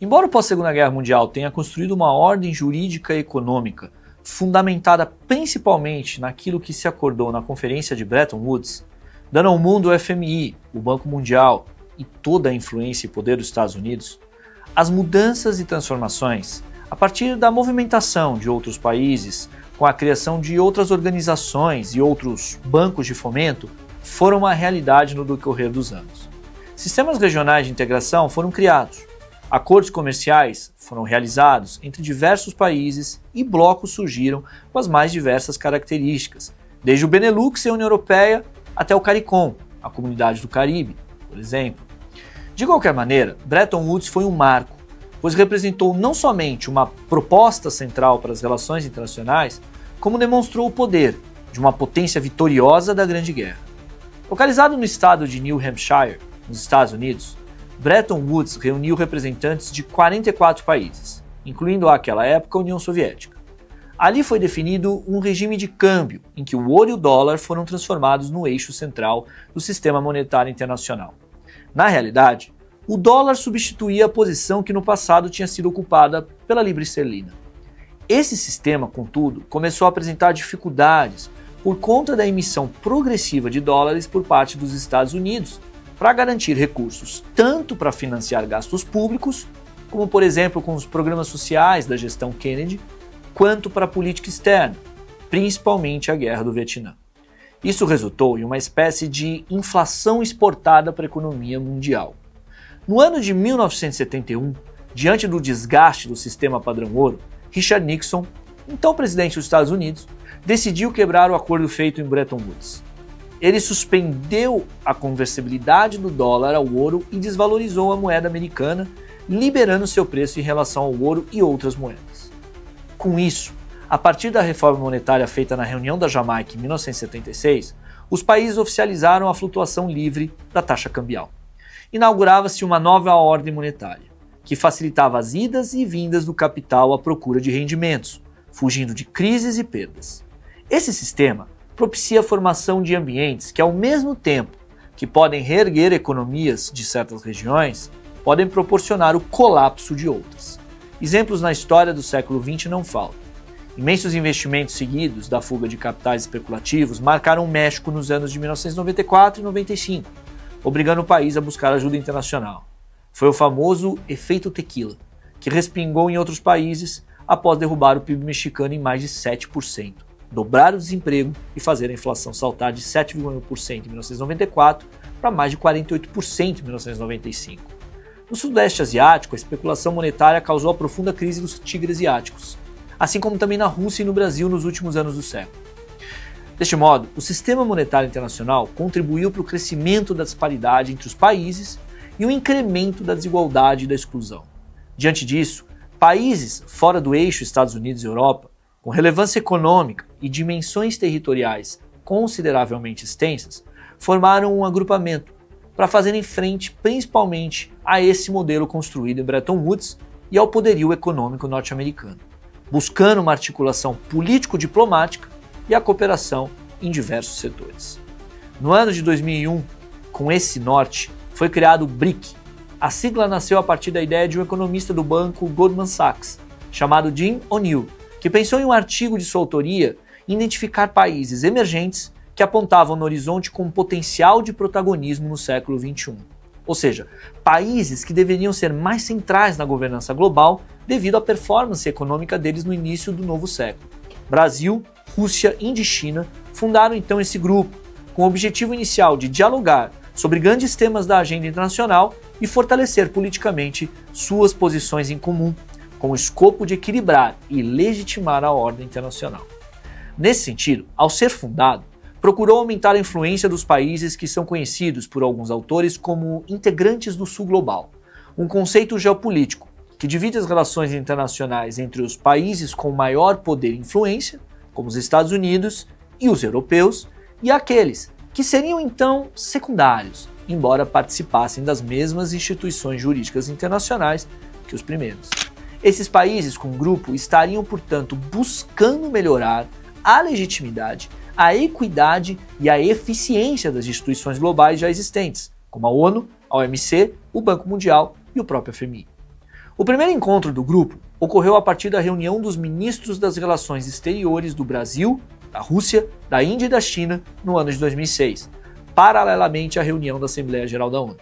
Embora o pós-Segunda Guerra Mundial tenha construído uma ordem jurídica e econômica fundamentada principalmente naquilo que se acordou na Conferência de Bretton Woods, dando ao mundo o FMI, o Banco Mundial e toda a influência e poder dos Estados Unidos, as mudanças e transformações, a partir da movimentação de outros países, com a criação de outras organizações e outros bancos de fomento, foram uma realidade no decorrer dos anos. Sistemas regionais de integração foram criados, acordos comerciais foram realizados entre diversos países e blocos surgiram com as mais diversas características, desde o Benelux e a União Europeia até o CARICOM, a Comunidade do Caribe, por exemplo. De qualquer maneira, Bretton Woods foi um marco, pois representou não somente uma proposta central para as relações internacionais, como demonstrou o poder de uma potência vitoriosa da Grande Guerra. Localizado no estado de New Hampshire, nos Estados Unidos, Bretton Woods reuniu representantes de 44 países, incluindo àquela época a União Soviética. Ali foi definido um regime de câmbio em que o ouro e o dólar foram transformados no eixo central do sistema monetário internacional. Na realidade, o dólar substituía a posição que no passado tinha sido ocupada pela libra esterlina. Esse sistema, contudo, começou a apresentar dificuldades por conta da emissão progressiva de dólares por parte dos Estados Unidos para garantir recursos tanto para financiar gastos públicos, como por exemplo com os programas sociais da gestão Kennedy, quanto para a política externa, principalmente a Guerra do Vietnã. Isso resultou em uma espécie de inflação exportada para a economia mundial. No ano de 1971, diante do desgaste do sistema padrão ouro, Richard Nixon, então presidente dos Estados Unidos, decidiu quebrar o acordo feito em Bretton Woods. Ele suspendeu a conversibilidade do dólar ao ouro e desvalorizou a moeda americana, liberando seu preço em relação ao ouro e outras moedas. Com isso, a partir da reforma monetária feita na reunião da Jamaica em 1976, os países oficializaram a flutuação livre da taxa cambial. Inaugurava-se uma nova ordem monetária, que facilitava as idas e vindas do capital à procura de rendimentos, fugindo de crises e perdas. Esse sistema propicia a formação de ambientes que, ao mesmo tempo que podem reerguer economias de certas regiões, podem proporcionar o colapso de outras. Exemplos na história do século XX não faltam. Imensos investimentos seguidos da fuga de capitais especulativos marcaram o México nos anos de 1994 e 95, obrigando o país a buscar ajuda internacional. Foi o famoso efeito tequila, que respingou em outros países após derrubar o PIB mexicano em mais de 7%, dobrar o desemprego e fazer a inflação saltar de 7,1% em 1994 para mais de 48% em 1995. No Sudeste Asiático, a especulação monetária causou a profunda crise dos tigres asiáticos, assim como também na Rússia e no Brasil nos últimos anos do século. Deste modo, o sistema monetário internacional contribuiu para o crescimento da disparidade entre os países e o incremento da desigualdade e da exclusão. Diante disso, países fora do eixo Estados Unidos e Europa, com relevância econômica e dimensões territoriais consideravelmente extensas, formaram um agrupamento para fazerem frente principalmente a esse modelo construído em Bretton Woods e ao poderio econômico norte-americano, buscando uma articulação político-diplomática e a cooperação em diversos setores. No ano de 2001, com esse norte, foi criado o BRIC. A sigla nasceu a partir da ideia de um economista do banco Goldman Sachs, chamado Jim O'Neill, que pensou em um artigo de sua autoria em identificar países emergentes que apontavam no horizonte com potencial de protagonismo no século XXI. Ou seja, países que deveriam ser mais centrais na governança global devido à performance econômica deles no início do novo século. Brasil, Rússia, Índia e China fundaram então esse grupo, com o objetivo inicial de dialogar sobre grandes temas da agenda internacional e fortalecer politicamente suas posições em comum, com o escopo de equilibrar e legitimar a ordem internacional. Nesse sentido, ao ser fundado, procurou aumentar a influência dos países que são conhecidos por alguns autores como integrantes do Sul Global, um conceito geopolítico que divide as relações internacionais entre os países com maior poder e influência, como os Estados Unidos e os europeus, e aqueles que seriam então secundários, embora participassem das mesmas instituições jurídicas internacionais que os primeiros. Esses países com grupo estariam, portanto, buscando melhorar a legitimidade, a equidade e a eficiência das instituições globais já existentes, como a ONU, a OMC, o Banco Mundial e o próprio FMI. O primeiro encontro do grupo ocorreu a partir da reunião dos ministros das relações exteriores do Brasil, da Rússia, da Índia e da China no ano de 2006, paralelamente à reunião da Assembleia Geral da ONU.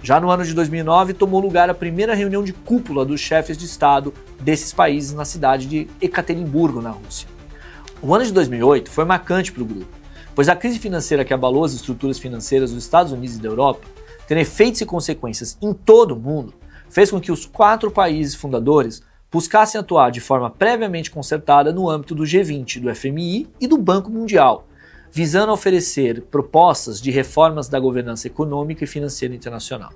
Já no ano de 2009, tomou lugar a primeira reunião de cúpula dos chefes de Estado desses países na cidade de Ekaterimburgo, na Rússia. O ano de 2008 foi marcante para o grupo, pois a crise financeira que abalou as estruturas financeiras dos Estados Unidos e da Europa, tendo efeitos e consequências em todo o mundo, fez com que os 4 países fundadores buscassem atuar de forma previamente concertada no âmbito do G20, do FMI e do Banco Mundial, visando oferecer propostas de reformas da governança econômica e financeira internacional.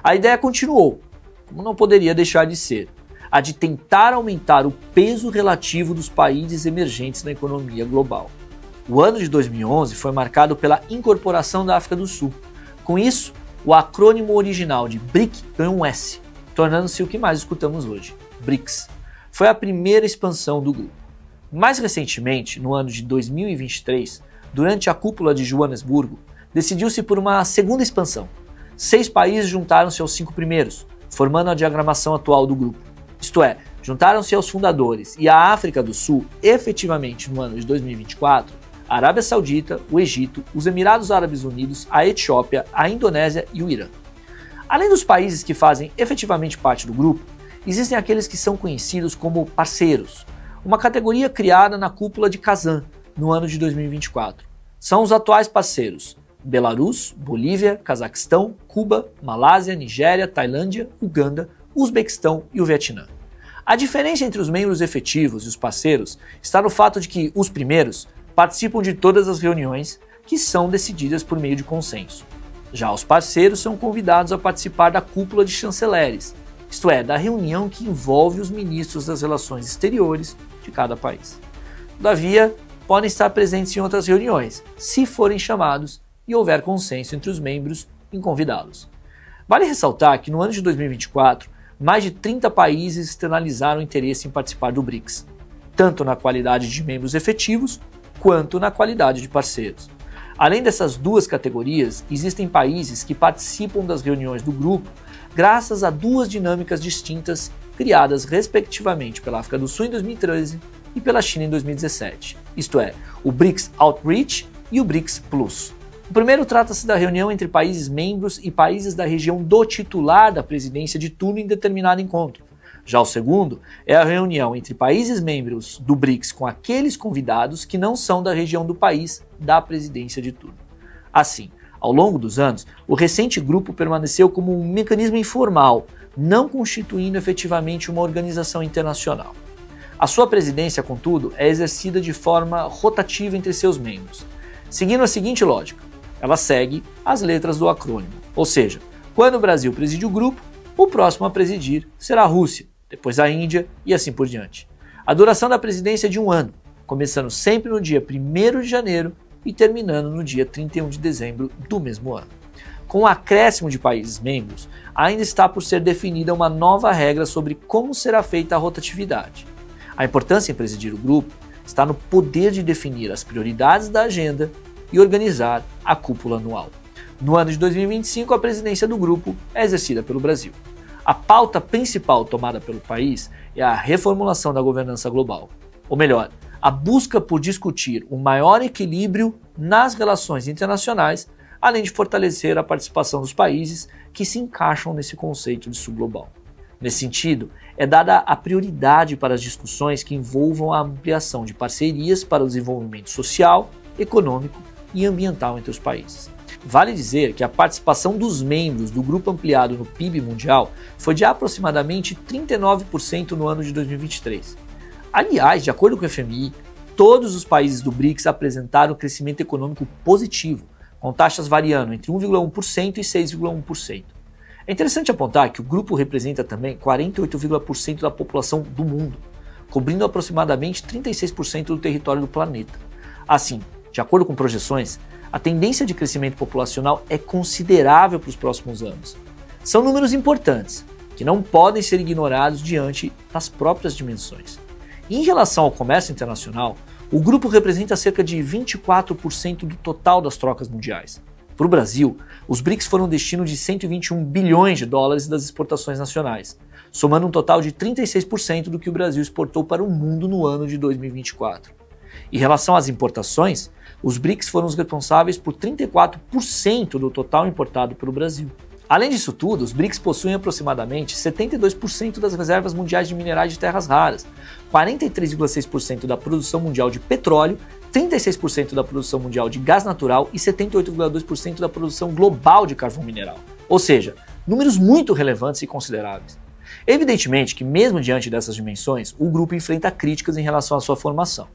A ideia continuou, como não poderia deixar de ser, a de tentar aumentar o peso relativo dos países emergentes na economia global. O ano de 2011 foi marcado pela incorporação da África do Sul. Com isso, o acrônimo original de BRIC ganhou um S, tornando-se o que mais escutamos hoje, BRICS. Foi a primeira expansão do grupo. Mais recentemente, no ano de 2023, durante a cúpula de Joanesburgo, decidiu-se por uma segunda expansão. 6 países juntaram-se aos 5 primeiros, formando a diagramação atual do grupo. Isto é, juntaram-se aos fundadores e a África do Sul, efetivamente no ano de 2024, a Arábia Saudita, o Egito, os Emirados Árabes Unidos, a Etiópia, a Indonésia e o Irã. Além dos países que fazem efetivamente parte do grupo, existem aqueles que são conhecidos como parceiros, uma categoria criada na cúpula de Kazan, no ano de 2024. São os atuais parceiros: Belarus, Bolívia, Cazaquistão, Cuba, Malásia, Nigéria, Tailândia, Uganda, Uzbequistão e o Vietnã. A diferença entre os membros efetivos e os parceiros está no fato de que os primeiros participam de todas as reuniões que são decididas por meio de consenso. Já os parceiros são convidados a participar da cúpula de chanceleres, isto é, da reunião que envolve os ministros das relações exteriores de cada país. Todavia, podem estar presentes em outras reuniões, se forem chamados e houver consenso entre os membros em convidá-los. Vale ressaltar que no ano de 2024, mais de 30 países externalizaram interesse em participar do BRICS, tanto na qualidade de membros efetivos, quanto na qualidade de parceiros. Além dessas duas categorias, existem países que participam das reuniões do grupo graças a 2 dinâmicas distintas criadas respectivamente pela África do Sul em 2013 e pela China em 2017, isto é, o BRICS Outreach e o BRICS Plus. O primeiro trata-se da reunião entre países membros e países da região do titular da presidência de turno em determinado encontro. Já o segundo é a reunião entre países membros do BRICS com aqueles convidados que não são da região do país da presidência de turno. Assim, ao longo dos anos, o recente grupo permaneceu como um mecanismo informal, não constituindo efetivamente uma organização internacional. A sua presidência, contudo, é exercida de forma rotativa entre seus membros, seguindo a seguinte lógica: ela segue as letras do acrônimo, ou seja, quando o Brasil preside o grupo, o próximo a presidir será a Rússia, depois a Índia e assim por diante. A duração da presidência é de 1 ano, começando sempre no dia 1º de janeiro e terminando no dia 31 de dezembro do mesmo ano. Com o acréscimo de países membros, ainda está por ser definida uma nova regra sobre como será feita a rotatividade. A importância em presidir o grupo está no poder de definir as prioridades da agenda e organizar a cúpula anual. No ano de 2025, a presidência do grupo é exercida pelo Brasil. A pauta principal tomada pelo país é a reformulação da governança global, ou melhor, a busca por discutir o maior equilíbrio nas relações internacionais, além de fortalecer a participação dos países que se encaixam nesse conceito de sul global. Nesse sentido, é dada a prioridade para as discussões que envolvam a ampliação de parcerias para o desenvolvimento social, econômico e ambiental entre os países. Vale dizer que a participação dos membros do grupo ampliado no PIB mundial foi de aproximadamente 39% no ano de 2023. Aliás, de acordo com o FMI, todos os países do BRICS apresentaram crescimento econômico positivo, com taxas variando entre 1,1% e 6,1%. É interessante apontar que o grupo representa também 48,% da população do mundo, cobrindo aproximadamente 36% do território do planeta. Assim, de acordo com projeções, a tendência de crescimento populacional é considerável para os próximos anos. São números importantes, que não podem ser ignorados diante das próprias dimensões. E em relação ao comércio internacional, o grupo representa cerca de 24% do total das trocas mundiais. Para o Brasil, os BRICS foram destino de 121 bilhões de dólares das exportações nacionais, somando um total de 36% do que o Brasil exportou para o mundo no ano de 2024. Em relação às importações, os BRICS foram os responsáveis por 34% do total importado pelo Brasil. Além disso tudo, os BRICS possuem aproximadamente 72% das reservas mundiais de minerais de terras raras, 43,6% da produção mundial de petróleo, 36% da produção mundial de gás natural e 78,2% da produção global de carvão mineral. Ou seja, números muito relevantes e consideráveis. Evidentemente que, mesmo diante dessas dimensões, o grupo enfrenta críticas em relação à sua formação.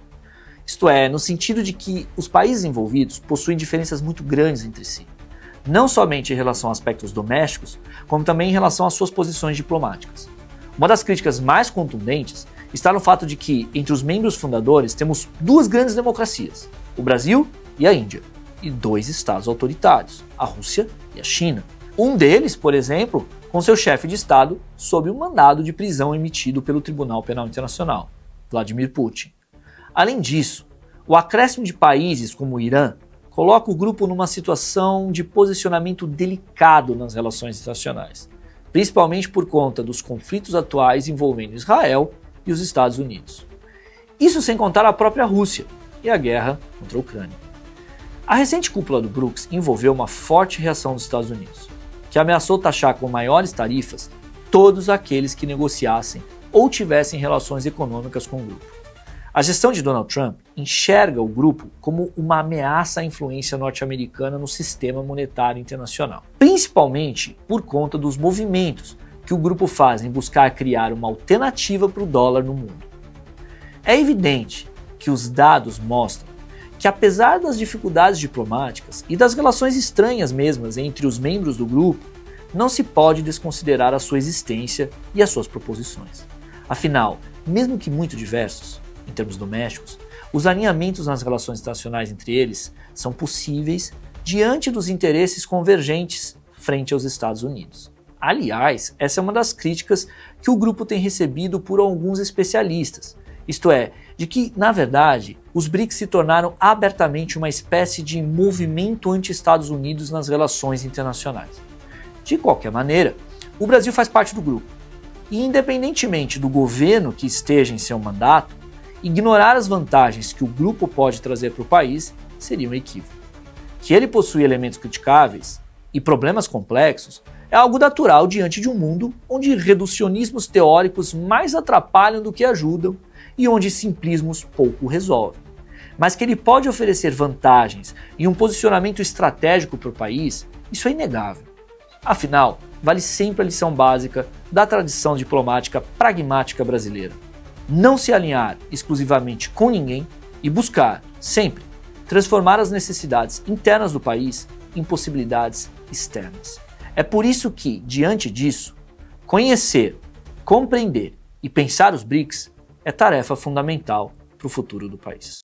Isto é, no sentido de que os países envolvidos possuem diferenças muito grandes entre si, não somente em relação a aspectos domésticos, como também em relação às suas posições diplomáticas. Uma das críticas mais contundentes está no fato de que, entre os membros fundadores, temos duas grandes democracias, o Brasil e a Índia, e dois estados autoritários, a Rússia e a China. Um deles, por exemplo, com seu chefe de Estado sob um mandado de prisão emitido pelo Tribunal Penal Internacional, Vladimir Putin. Além disso, o acréscimo de países como o Irã coloca o grupo numa situação de posicionamento delicado nas relações internacionais, principalmente por conta dos conflitos atuais envolvendo Israel e os Estados Unidos. Isso sem contar a própria Rússia e a guerra contra a Ucrânia. A recente cúpula do BRICS envolveu uma forte reação dos Estados Unidos, que ameaçou taxar com maiores tarifas todos aqueles que negociassem ou tivessem relações econômicas com o grupo. A gestão de Donald Trump enxerga o grupo como uma ameaça à influência norte-americana no sistema monetário internacional, principalmente por conta dos movimentos que o grupo faz em buscar criar uma alternativa para o dólar no mundo. É evidente que os dados mostram que, apesar das dificuldades diplomáticas e das relações estranhas mesmas entre os membros do grupo, não se pode desconsiderar a sua existência e as suas proposições. Afinal, mesmo que muito diversos, em termos domésticos, os alinhamentos nas relações internacionais entre eles são possíveis diante dos interesses convergentes frente aos Estados Unidos. Aliás, essa é uma das críticas que o grupo tem recebido por alguns especialistas, isto é, de que, na verdade, os BRICS se tornaram abertamente uma espécie de movimento anti-Estados Unidos nas relações internacionais. De qualquer maneira, o Brasil faz parte do grupo, e independentemente do governo que esteja em seu mandato, ignorar as vantagens que o grupo pode trazer para o país seria um equívoco. Que ele possui elementos criticáveis e problemas complexos é algo natural diante de um mundo onde reducionismos teóricos mais atrapalham do que ajudam e onde simplismos pouco resolvem. Mas que ele pode oferecer vantagens e um posicionamento estratégico para o país, isso é inegável. Afinal, vale sempre a lição básica da tradição diplomática pragmática brasileira. Não se alinhar exclusivamente com ninguém e buscar, sempre, transformar as necessidades internas do país em possibilidades externas. É por isso que, diante disso, conhecer, compreender e pensar os BRICS é tarefa fundamental para o futuro do país.